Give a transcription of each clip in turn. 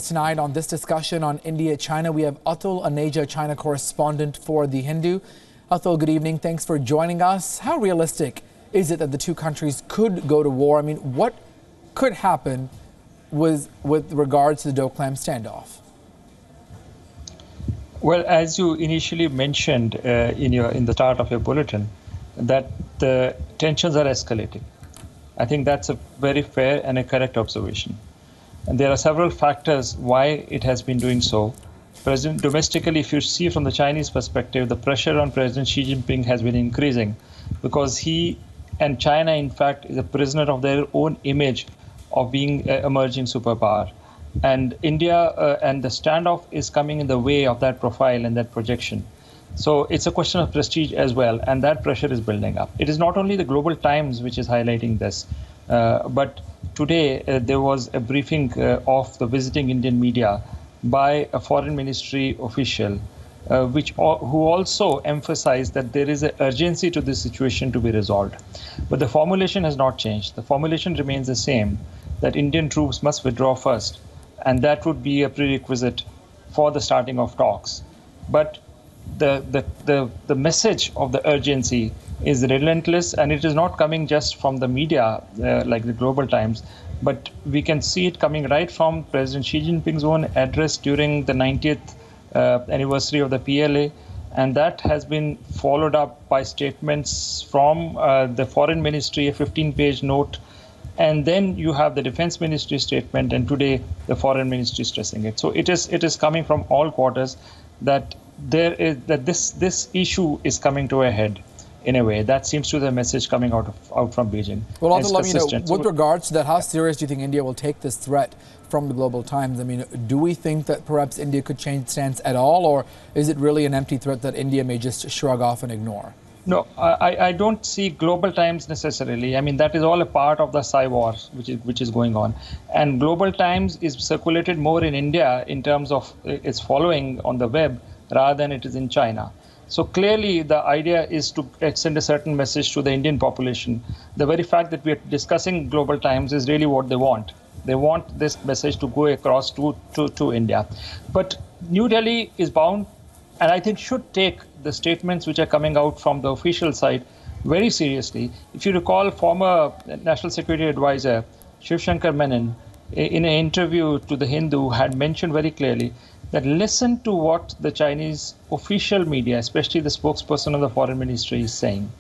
Tonight on this discussion on India-China, we have Atul Aneja, China correspondent for The Hindu. Atul, good evening. Thanks for joining us. How realistic is it that the two countries could go to war? I mean, what could happen with regards to the Doklam standoff? Well, as you initially mentioned in the start of your bulletin, that the tensions are escalating. I think that's a very fair and a correct observation. And there are several factors why it has been doing so. Domestically, if you see from the Chinese perspective, the pressure on President Xi Jinping has been increasing because he and China, in fact, is a prisoner of their own image of being an emerging superpower. And India and the standoff is coming in the way of that profile and that projection. So it's a question of prestige as well, and that pressure is building up. It is not only the Global Times which is highlighting this, but today there was a briefing of the visiting Indian media by a foreign ministry official, who also emphasized that there is an urgency to this situation to be resolved. But the formulation has not changed. The formulation remains the same, that Indian troops must withdraw first, and that would be a prerequisite for the starting of talks. But the message of the urgency is relentless, and it is not coming just from the media like the Global Times, but we can see it coming right from President Xi Jinping's own address during the 90th anniversary of the PLA, and that has been followed up by statements from the Foreign Ministry, a 15-page note, and then you have the Defense Ministry statement, and today the Foreign Ministry stressing it. So it is coming from all quarters that this issue is coming to a head. In a way, that seems to be the message coming out from Beijing. Well, also, let me know, with regards to that, how serious do you think India will take this threat from the Global Times? I mean, do we think that perhaps India could change stance at all, or is it really an empty threat that India may just shrug off and ignore? No, I don't see Global Times necessarily. I mean, that is all a part of the Psy war which is going on. And Global Times is circulated more in India in terms of its following on the web rather than it is in China. So clearly, the idea is to send a certain message to the Indian population. The very fact that we are discussing Global Times is really what they want. They want this message to go across to India. But New Delhi is bound, and I think should take the statements which are coming out from the official side very seriously. If you recall, former National Security Advisor Shiv Shankar Menon, in an interview to The Hindu, had mentioned very clearly that listen to what the Chinese official media, especially the spokesperson of the Foreign Ministry, is saying,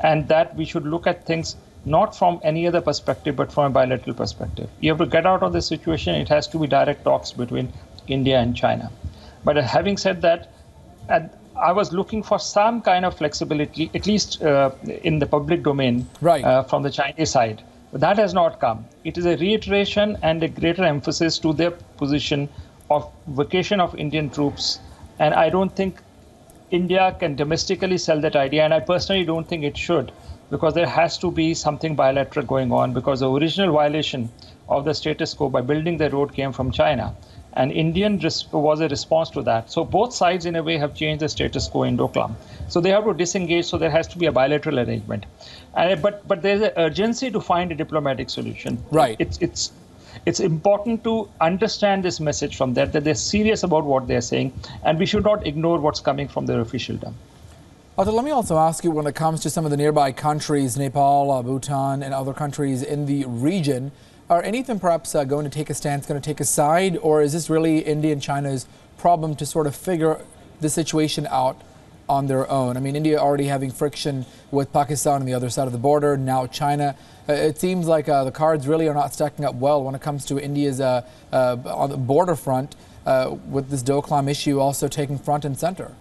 and that we should look at things not from any other perspective, but from a bilateral perspective. You have to get out of this situation. It has to be direct talks between India and China. But having said that, I was looking for some kind of flexibility, at least in the public domain, right, from the Chinese side. But that has not come. It is a reiteration and a greater emphasis to their position of vacation of Indian troops. And I don't think India can domestically sell that idea. And I personally don't think it should, because there has to be something bilateral going on, because the original violation of the status quo by building the road came from China. And Indian was a response to that. So both sides, in a way, have changed the status quo in Doklam. So they have to disengage, so there has to be a bilateral arrangement. But there's an urgency to find a diplomatic solution. Right. It's important to understand this message from that they're serious about what they're saying, and we should not ignore what's coming from their officialdom. Atul, let me also ask you, when it comes to some of the nearby countries, Nepal, Bhutan, and other countries in the region, are any of them perhaps going to take a stance, going to take a side, or is this really India and China's problem to sort of figure the situation out on their own? I mean, India already having friction with Pakistan on the other side of the border, now China. It seems like the cards really are not stacking up well when it comes to India's on the border front, with this Doklam issue also taking front and center.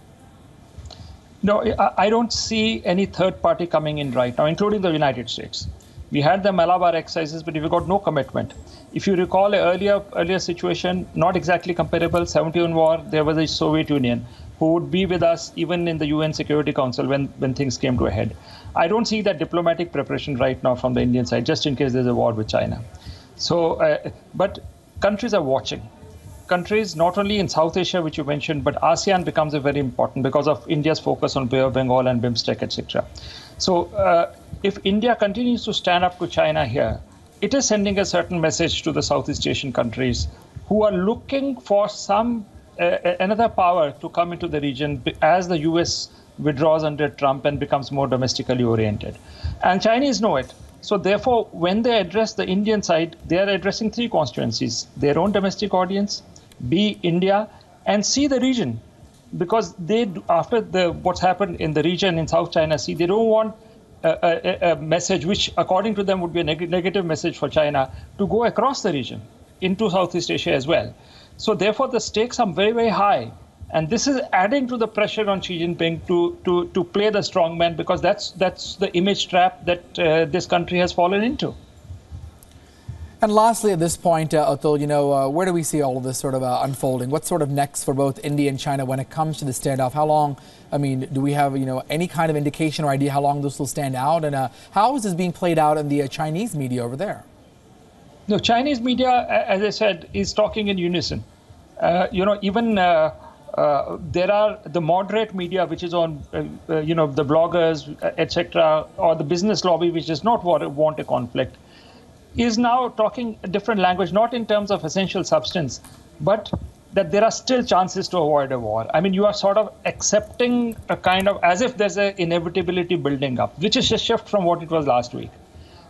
No, I don't see any third party coming in right now, including the United States. We had the Malabar exercises, but we got no commitment. If you recall an earlier situation, not exactly comparable, 71 war, there was a Soviet Union who would be with us even in the UN Security Council when things came to a head. I don't see that diplomatic preparation right now from the Indian side, just in case there's a war with China. So, but countries are watching. Countries not only in South Asia, which you mentioned, but ASEAN becomes a very important because of India's focus on Bay of Bengal and BIMSTEC, etc. So if India continues to stand up to China here, it is sending a certain message to the Southeast Asian countries who are looking for another power to come into the region as the US withdraws under Trump and becomes more domestically oriented. And Chinese know it. So therefore, when they address the Indian side, they are addressing three constituencies: their own domestic audience, B, India, and C, the region. Because after what's happened in the region in South China Sea, they don't want a message which, according to them, would be a negative message for China to go across the region into Southeast Asia as well. So therefore, the stakes are very, very high. And this is adding to the pressure on Xi Jinping to play the strongman, because that's the image trap that this country has fallen into. And lastly, at this point, Atul, where do we see all of this sort of unfolding? What's sort of next for both India and China when it comes to the standoff? How long, do we have, any kind of indication or idea how long this will stand out? And how is this being played out in the Chinese media over there? No, Chinese media, as I said, is talking in unison. Even there are the moderate media, which is on, the bloggers, etc., or the business lobby, which does not want a conflict, is now talking a different language, not in terms of essential substance, but that there are still chances to avoid a war. I mean, you are sort of accepting a kind of, as if there's an inevitability building up, which is a shift from what it was last week.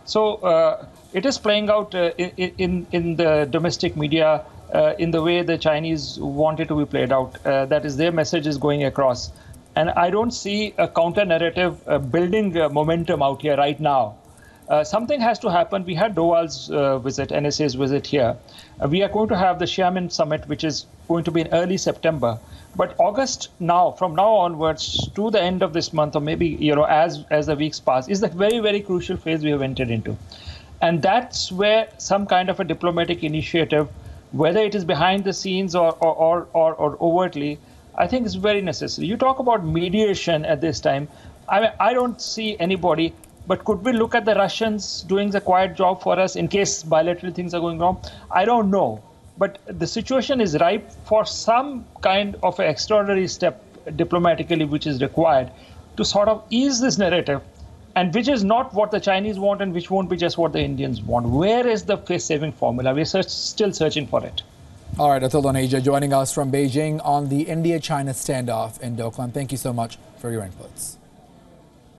So it is playing out in the domestic media in the way the Chinese want it to be played out. That is, their message is going across. And I don't see a counter-narrative building momentum out here right now. Something has to happen. We had Doval's visit, NSA's visit here. We are going to have the Xiamen summit, which is going to be in early September. But August now, from now onwards to the end of this month, or maybe as the weeks pass, is the very, very crucial phase we have entered into. And that's where some kind of a diplomatic initiative, whether it is behind the scenes or overtly, I think is very necessary. You talk about mediation at this time. I don't see anybody. But could we look at the Russians doing the quiet job for us in case bilateral things are going wrong? I don't know. But the situation is ripe for some kind of an extraordinary step diplomatically, which is required to sort of ease this narrative, and which is not what the Chinese want and which won't be just what the Indians want. Where is the face-saving formula? We're still searching for it. All right, Atul Aneja joining us from Beijing on the India-China standoff in Doklam. Thank you so much for your inputs.